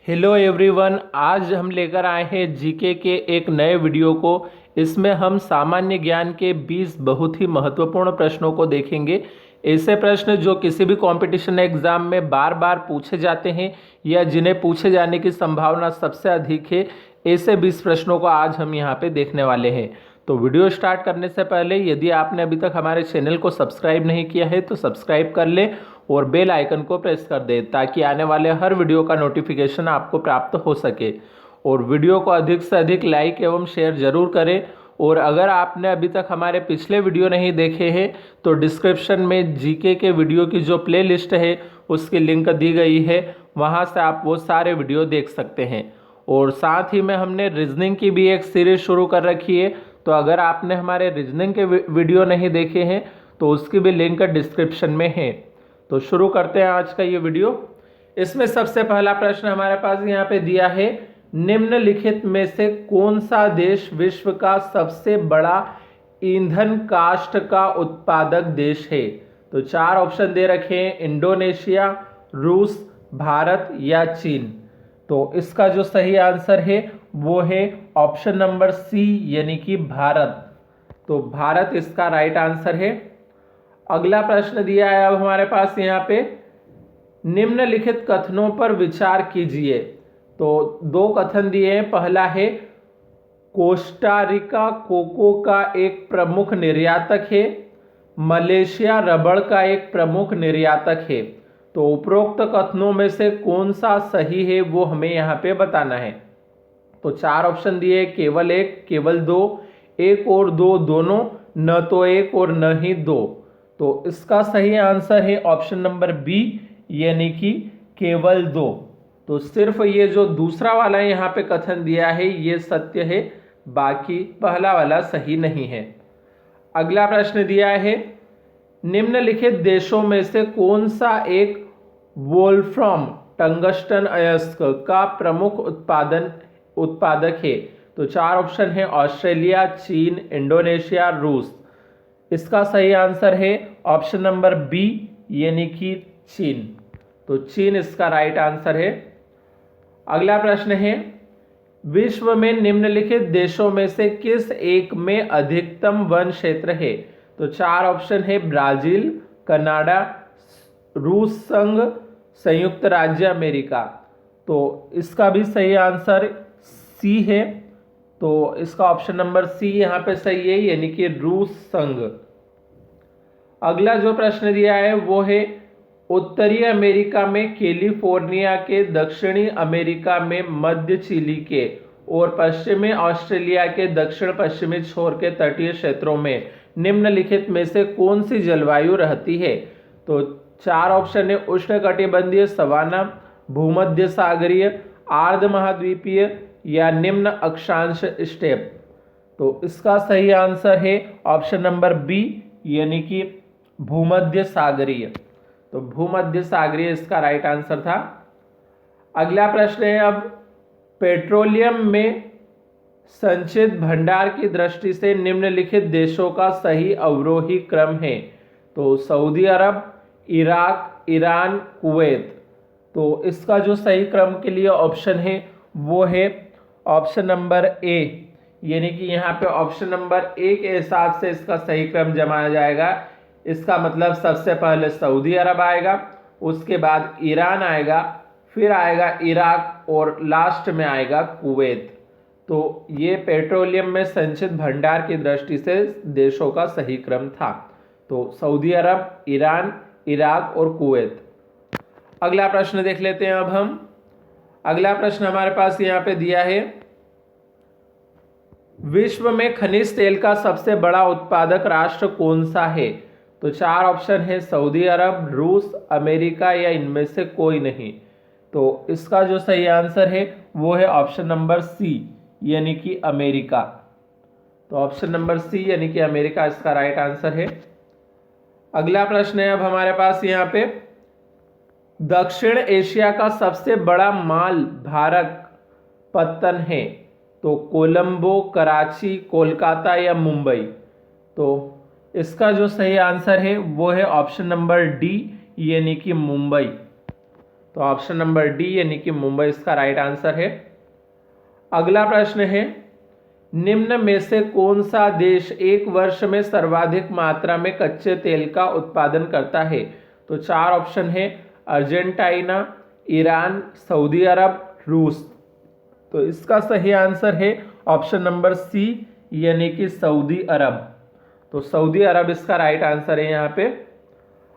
Hello everyone, आज हम लेकर आए हैं जीके के एक नए वीडियो को। इसमें हम सामान्य ज्ञान के 20 बहुत ही महत्वपूर्ण प्रश्नों को देखेंगे। ऐसे प्रश्न जो किसी भी कंपटीशन एग्जाम में बार बार पूछे जाते हैं या जिन्हें पूछे जाने की संभावना सबसे अधिक है, ऐसे 20 प्रश्नों को आज हम यहाँ पे देखने वाले हैं। तो वीडियो स्टार्ट करने से पहले यदि आपने अभी तक हमारे चैनल को सब्सक्राइब नहीं किया है तो सब्सक्राइब कर ले और बेल आइकन को प्रेस कर दे ताकि आने वाले हर वीडियो का नोटिफिकेशन आपको प्राप्त हो सके। और वीडियो को अधिक से अधिक लाइक एवं शेयर जरूर करें। और अगर आपने अभी तक हमारे पिछले वीडियो नहीं देखे हैं तो डिस्क्रिप्शन में जीके के वीडियो की जो प्लेलिस्ट है उसकी लिंक दी गई है, वहां से आप वो सारे वीडियो देख सकते हैं। और साथ ही में हमने रीजनिंग की भी एक सीरीज शुरू कर रखी है, तो अगर आपने हमारे रीजनिंग के वीडियो नहीं देखे हैं तो उसकी भी लिंक डिस्क्रिप्शन में है। तो शुरू करते हैं आज का ये वीडियो। इसमें सबसे पहला प्रश्न हमारे पास यहाँ पे दिया है, निम्नलिखित में से कौन सा देश विश्व का सबसे बड़ा ईंधन काष्ठ का उत्पादक देश है। तो चार ऑप्शन दे रखे हैं, इंडोनेशिया, रूस, भारत या चीन। तो इसका जो सही आंसर है वो है ऑप्शन नंबर सी यानी कि भारत। तो भारत इसका राइट आंसर है। अगला प्रश्न दिया है अब हमारे पास यहाँ पे, निम्नलिखित कथनों पर विचार कीजिए। तो दो कथन दिए हैं। पहला है, कोस्टारिका कोको का एक प्रमुख निर्यातक है, मलेशिया रबड़ का एक प्रमुख निर्यातक है। तो उपरोक्त कथनों में से कौन सा सही है वो हमें यहाँ पे बताना है। तो चार ऑप्शन दिए, केवल एक, केवल दो, एक और दो, दोनों, न तो एक और न ही दो। तो इसका सही आंसर है ऑप्शन नंबर बी यानी कि केवल दो। तो सिर्फ ये जो दूसरा वाला यहाँ पे कथन दिया है ये सत्य है, बाकी पहला वाला सही नहीं है। अगला प्रश्न दिया है, निम्नलिखित देशों में से कौन सा एक वोल्फ्राम टंगस्टन अयस्क का प्रमुख उत्पादक है। तो चार ऑप्शन है, ऑस्ट्रेलिया, चीन, इंडोनेशिया, रूस। इसका सही आंसर है ऑप्शन नंबर बी यानी कि चीन। तो चीन इसका राइट आंसर है। अगला प्रश्न है, विश्व में निम्नलिखित देशों में से किस एक में अधिकतम वन क्षेत्र है। तो चार ऑप्शन है, ब्राजील, कनाडा, रूस संघ, संयुक्त राज्य अमेरिका। तो इसका भी सही आंसर सी है। तो इसका ऑप्शन नंबर सी यहाँ पे सही है यानी कि रूस संघ। अगला जो प्रश्न दिया है वो है, उत्तरी अमेरिका में कैलिफोर्निया के, दक्षिणी अमेरिका में मध्य चिली के और पश्चिमी ऑस्ट्रेलिया के दक्षिण पश्चिमी छोर के तटीय क्षेत्रों में निम्नलिखित में से कौन सी जलवायु रहती है। तो चार ऑप्शन है, उष्णकटिबंधीय सवाना, भूमध्य सागरीय, आर्द्र महाद्वीपीय या निम्न अक्षांश स्टेप। तो इसका सही आंसर है ऑप्शन नंबर बी यानी कि भूमध्य सागरीय। तो भूमध्य सागरीय इसका राइट आंसर था। अगला प्रश्न है अब, पेट्रोलियम में संचित भंडार की दृष्टि से निम्नलिखित देशों का सही अवरोही क्रम है। तो सऊदी अरब, इराक, ईरान, कुवैत। तो इसका जो सही क्रम के लिए ऑप्शन है वो है ऑप्शन नंबर ए यानी कि यहाँ पे ऑप्शन नंबर ए के हिसाब से इसका सही क्रम जमाया जाएगा। इसका मतलब सबसे पहले सऊदी अरब आएगा, उसके बाद ईरान आएगा, फिर आएगा इराक और लास्ट में आएगा कुवैत। तो ये पेट्रोलियम में संचित भंडार की दृष्टि से देशों का सही क्रम था। तो सऊदी अरब, ईरान, इराक और कुवैत। अगला प्रश्न देख लेते हैं अब हम। अगला प्रश्न हमारे पास यहाँ पे दिया है, विश्व में खनिज तेल का सबसे बड़ा उत्पादक राष्ट्र कौन सा है। तो चार ऑप्शन है, सऊदी अरब, रूस, अमेरिका या इनमें से कोई नहीं। तो इसका जो सही आंसर है वो है ऑप्शन नंबर सी यानी कि अमेरिका। तो ऑप्शन नंबर सी यानी कि अमेरिका इसका राइट आंसर है। अगला प्रश्न है अब हमारे पास यहाँ पे, दक्षिण एशिया का सबसे बड़ा माल भारत पत्तन है। तो कोलंबो, कराची, कोलकाता या मुंबई। तो इसका जो सही आंसर है वो है ऑप्शन नंबर डी यानी कि मुंबई। तो ऑप्शन नंबर डी यानी कि मुंबई इसका राइट आंसर है। अगला प्रश्न है, निम्न में से कौन सा देश एक वर्ष में सर्वाधिक मात्रा में कच्चे तेल का उत्पादन करता है? तो 4 ऑप्शन है, अर्जेंटीना, ईरान, सऊदी अरब, रूस। तो इसका सही आंसर है ऑप्शन नंबर सी यानी कि सऊदी अरब। तो सऊदी अरब इसका राइट आंसर है यहाँ पे।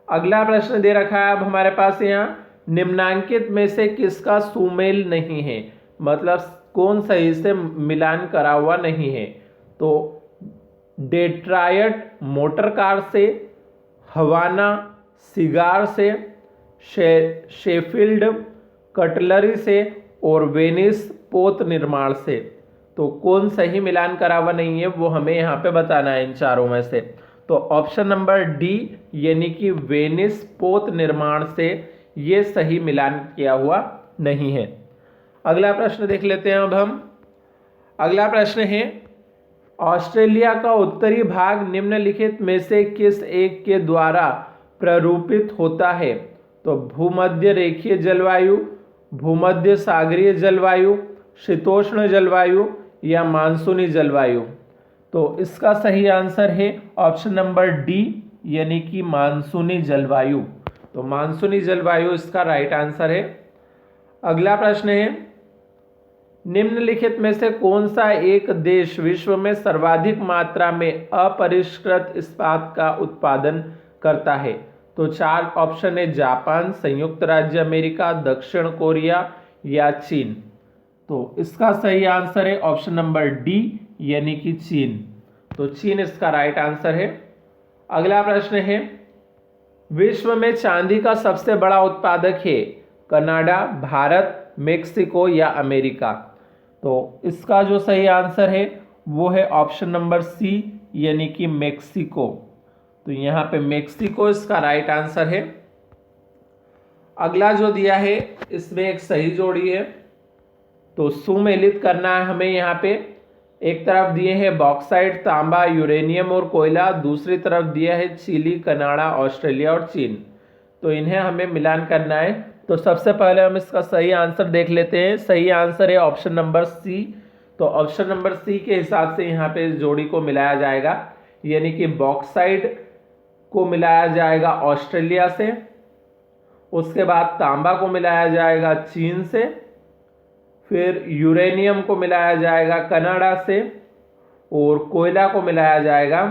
अगला प्रश्न दे रखा है अब हमारे पास यहाँ, निम्नांकित में से किसका सुमेल नहीं है, मतलब कौन सही से मिलान करा हुआ नहीं है? तो डेट्रायट मोटर कार से, हवाना सिगार से, शेफील्ड कटलरी से और वेनिस पोत निर्माण से। तो कौन सही मिलान करा हुआ नहीं है वो हमें यहाँ पे बताना है इन चारों में से। तो ऑप्शन नंबर डी यानी कि वेनिस पोत निर्माण से ये सही मिलान किया हुआ नहीं है। अगला प्रश्न देख लेते हैं अब हम। अगला प्रश्न है, ऑस्ट्रेलिया का उत्तरी भाग निम्नलिखित में से किस एक के द्वारा प्ररूपित होता है? तो भूमध्य रेखीय जलवायु, भूमध्य सागरीय जलवायु, शीतोष्ण जलवायु या मानसूनी जलवायु। तो इसका सही आंसर है ऑप्शन नंबर डी यानी कि मानसूनी जलवायु। तो मानसूनी जलवायु इसका राइट आंसर है। अगला प्रश्न है, निम्नलिखित में से कौन सा एक देश विश्व में सर्वाधिक मात्रा में अपरिष्कृत इस्पात का उत्पादन करता है? तो 4 ऑप्शन है, जापान, संयुक्त राज्य अमेरिका, दक्षिण कोरिया या चीन। तो इसका सही आंसर है ऑप्शन नंबर डी यानी कि चीन। तो चीन इसका राइट आंसर है। अगला प्रश्न है, विश्व में चांदी का सबसे बड़ा उत्पादक है? कनाडा, भारत, मेक्सिको या अमेरिका। तो इसका जो सही आंसर है वो है ऑप्शन नंबर सी यानी कि मेक्सिको। तो यहाँ पे मेक्सिको इसका राइट आंसर है। अगला जो दिया है इसमें एक सही जोड़ी है, तो सुमेलित करना है हमें। यहाँ पे एक तरफ दिए हैं बॉक्साइट, तांबा, यूरेनियम और कोयला, दूसरी तरफ दिया है चिली, कनाडा, ऑस्ट्रेलिया और चीन। तो इन्हें हमें मिलान करना है। तो सबसे पहले हम इसका सही आंसर देख लेते हैं। सही आंसर है ऑप्शन नंबर सी। तो ऑप्शन नंबर सी के हिसाब से यहाँ पे इस जोड़ी को मिलाया जाएगा, यानी कि बॉक्साइट को मिलाया जाएगा ऑस्ट्रेलिया से, उसके बाद तांबा को मिलाया जाएगा चीन से, फिर यूरेनियम को मिलाया जाएगा कनाडा से और कोयला को मिलाया जाएगा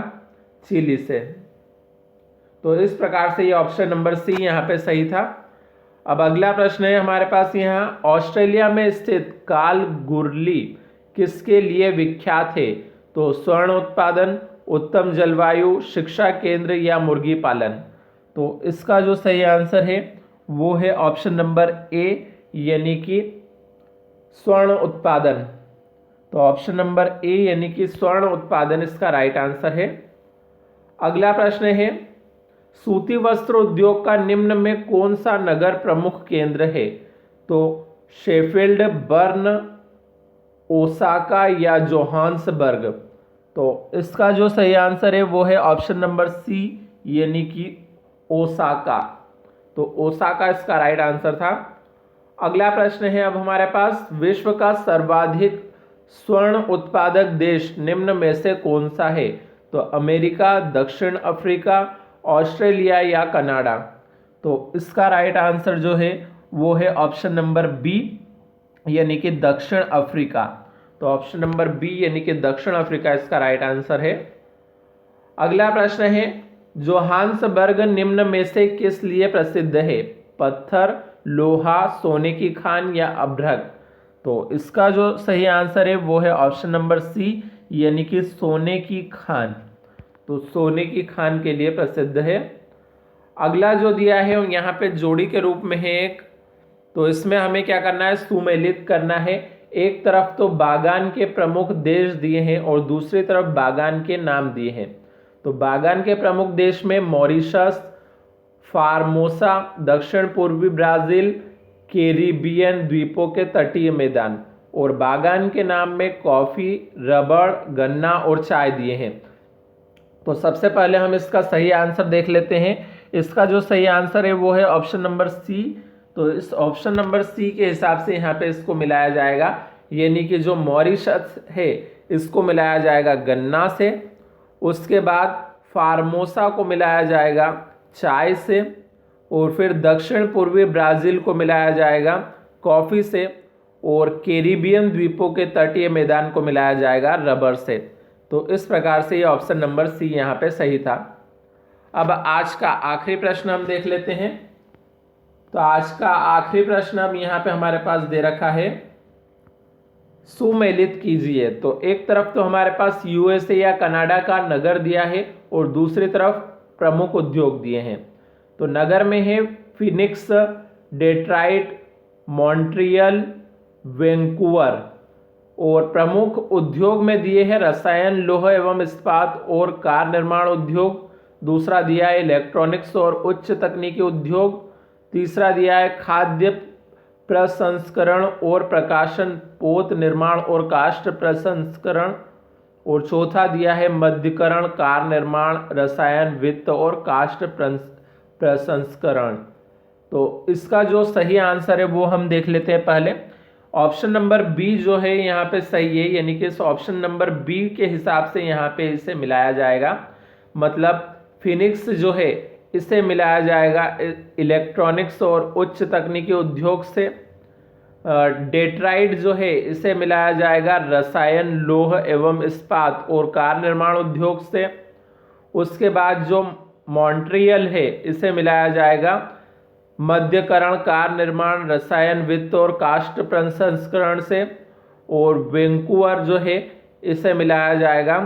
चिली से। तो इस प्रकार से ये ऑप्शन नंबर सी यहाँ पे सही था। अब अगला प्रश्न है हमारे पास यहाँ, ऑस्ट्रेलिया में स्थित कालगुरली किसके लिए विख्यात है? तो स्वर्ण उत्पादन, उत्तम जलवायु, शिक्षा केंद्र या मुर्गी पालन। तो इसका जो सही आंसर है वो है ऑप्शन नंबर ए यानी कि स्वर्ण उत्पादन। तो ऑप्शन नंबर ए यानी कि स्वर्ण उत्पादन इसका राइट आंसर है। अगला प्रश्न है, सूती वस्त्र उद्योग का निम्न में कौन सा नगर प्रमुख केंद्र है? तो शेफील्ड, बर्न, ओसाका या जोहान्सबर्ग। तो इसका जो सही आंसर है वो है ऑप्शन नंबर सी यानी कि ओसाका। तो ओसाका इसका राइट आंसर था। अगला प्रश्न है अब हमारे पास, विश्व का सर्वाधिक स्वर्ण उत्पादक देश निम्न में से कौन सा है? तो अमेरिका, दक्षिण अफ्रीका, ऑस्ट्रेलिया या कनाडा। तो इसका राइट आंसर जो है वो है ऑप्शन नंबर बी यानी कि दक्षिण अफ्रीका। तो ऑप्शन नंबर बी यानी कि दक्षिण अफ्रीका इसका राइट आंसर है। अगला प्रश्न है, जोहान्सबर्ग निम्न में से किस लिए प्रसिद्ध है? पत्थर, लोहा, सोने की खान या अभ्रक। तो इसका जो सही आंसर है वो है ऑप्शन नंबर सी यानी कि सोने की खान। तो सोने की खान के लिए प्रसिद्ध है। अगला जो दिया है यहाँ पे जोड़ी के रूप में है एक, तो इसमें हमें क्या करना है, सुमेलित करना है। एक तरफ तो बागान के प्रमुख देश दिए हैं और दूसरी तरफ बागान के नाम दिए हैं। तो बागान के प्रमुख देश में मॉरिशस, फार्मोसा, दक्षिण पूर्वी ब्राजील, कैरिबियन द्वीपों के तटीय मैदान, और बागान के नाम में कॉफी, रबड़, गन्ना और चाय दिए हैं। तो सबसे पहले हम इसका सही आंसर देख लेते हैं। इसका जो सही आंसर है वो है ऑप्शन नंबर सी तो इस ऑप्शन नंबर सी के हिसाब से यहाँ पे इसको मिलाया जाएगा, यानी कि जो मॉरिशस है इसको मिलाया जाएगा गन्ना से, उसके बाद फार्मोसा को मिलाया जाएगा चाय से, और फिर दक्षिण पूर्वी ब्राज़ील को मिलाया जाएगा कॉफ़ी से, और कैरिबियन द्वीपों के तटीय मैदान को मिलाया जाएगा रबर से। तो इस प्रकार से ये ऑप्शन नंबर सी यहाँ पे सही था। अब आज का आखिरी प्रश्न हम देख लेते हैं। तो आज का आखिरी प्रश्न अब यहाँ पे हमारे पास दे रखा है, सुमेलित कीजिए। तो एक तरफ तो हमारे पास यूएसए या कनाडा का नगर दिया है और दूसरी तरफ प्रमुख उद्योग दिए हैं। तो नगर में है फिनिक्स, डेट्राइट, मॉन्ट्रियल, वैंकूवर, और प्रमुख उद्योग में दिए हैं रसायन, लौह एवं इस्पात और कार निर्माण उद्योग। दूसरा दिया है इलेक्ट्रॉनिक्स और उच्च तकनीकी उद्योग। तीसरा दिया है खाद्य प्रसंस्करण और प्रकाशन, पोत निर्माण और काष्ठ प्रसंस्करण। और चौथा दिया है मध्यकरण, कार निर्माण, रसायन, वित्त और काष्ठ प्रसंस्करण। तो इसका जो सही आंसर है वो हम देख लेते हैं पहले। ऑप्शन नंबर बी जो है यहाँ पे सही है, यानी कि इस ऑप्शन नंबर बी के हिसाब से यहाँ पे इसे मिलाया जाएगा। मतलब फिनिक्स जो है इसे मिलाया जाएगा इलेक्ट्रॉनिक्स और उच्च तकनीकी उद्योग से। डेट्राइट जो है इसे मिलाया जाएगा रसायन, लौह एवं इस्पात और कार निर्माण उद्योग से। उसके बाद जो मॉन्ट्रियल है इसे मिलाया जाएगा मध्यकरण, कार निर्माण, रसायन, वित्त और काष्ठ प्रसंस्करण से। और वैंकूवर जो है इसे मिलाया जाएगा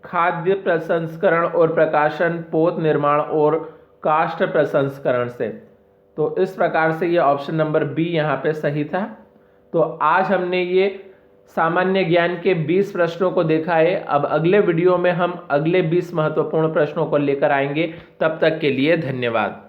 खाद्य प्रसंस्करण और प्रकाशन, पोत निर्माण और काष्ठ प्रसंस्करण से। तो इस प्रकार से ये ऑप्शन नंबर बी यहाँ पे सही था। तो आज हमने ये सामान्य ज्ञान के 20 प्रश्नों को देखा है। अब अगले वीडियो में हम अगले 20 महत्वपूर्ण प्रश्नों को लेकर आएंगे। तब तक के लिए धन्यवाद।